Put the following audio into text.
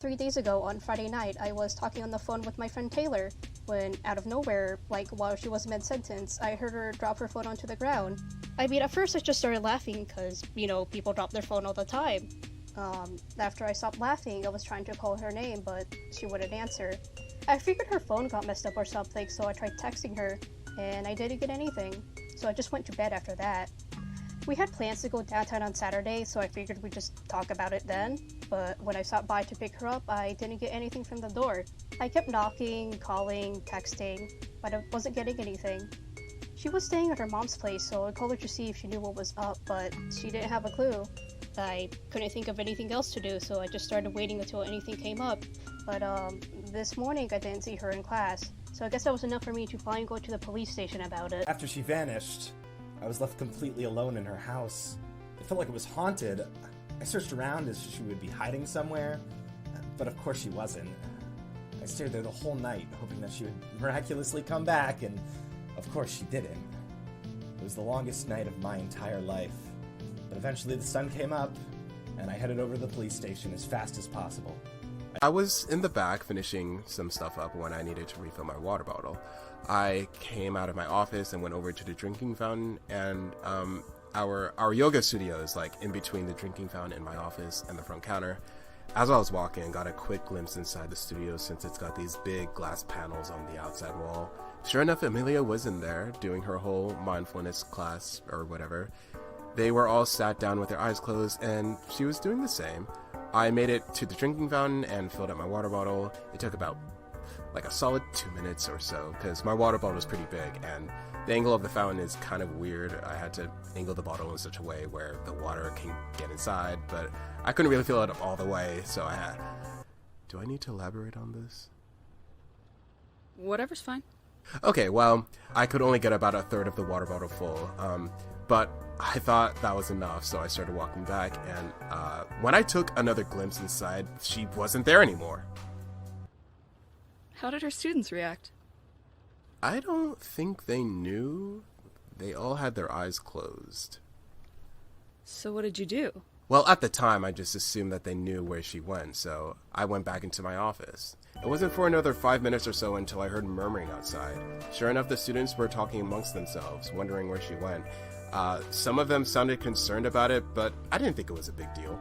3 days ago on Friday night, I was talking on the phone with my friend Taylor when, out of nowhere, like while she was mid-sentence, I heard her drop her phone onto the ground. I mean, at first I just started laughing because, people drop their phone all the time. After I stopped laughing, I was trying to call her name, but she wouldn't answer. I figured her phone got messed up or something, so I tried texting her, and I didn't get anything. So I just went to bed after that. We had plans to go downtown on Saturday, so I figured we'd just talk about it then. But when I stopped by to pick her up, I didn't get anything from the door. I kept knocking, calling, texting, but I wasn't getting anything. She was staying at her mom's place, so I called her to see if she knew what was up, but she didn't have a clue. I couldn't think of anything else to do, so I just started waiting until anything came up. But this morning I didn't see her in class, so I guess that was enough for me to finally go to the police station about it. After she vanished, I was left completely alone in her house. It felt like it was haunted. I searched around as she would be hiding somewhere, but of course she wasn't. I stayed there the whole night, hoping that she would miraculously come back, and of course she didn't. It was the longest night of my entire life. But eventually the sun came up, and I headed over to the police station as fast as possible. I was in the back finishing some stuff up when I needed to refill my water bottle. I came out of my office and went over to the drinking fountain, and our yoga studio is like in between the drinking fountain in my office and the front counter. As I was walking, I got a quick glimpse inside the studio since it's got these big glass panels on the outside wall. Sure enough, Amelia was in there doing her whole mindfulness class or whatever. They were all sat down with their eyes closed, and she was doing the same. I made it to the drinking fountain and filled up my water bottle. It took about like a solid 2 minutes or so, because my water bottle is pretty big, and the angle of the fountain is kind of weird. I had to angle the bottle in such a way where the water can get inside, but I couldn't really fill it up all the way, so I had... Do I need to elaborate on this? Whatever's fine. Okay, well, I could only get about a third of the water bottle full, but I thought that was enough, so I started walking back, and when I took another glimpse inside, she wasn't there anymore. How did her students react? I don't think they knew. They all had their eyes closed. So what did you do? Well, at the time, I just assumed that they knew where she went, so I went back into my office. It wasn't for another 5 minutes or so until I heard murmuring outside. Sure enough, the students were talking amongst themselves, wondering where she went. Some of them sounded concerned about it, but I didn't think it was a big deal.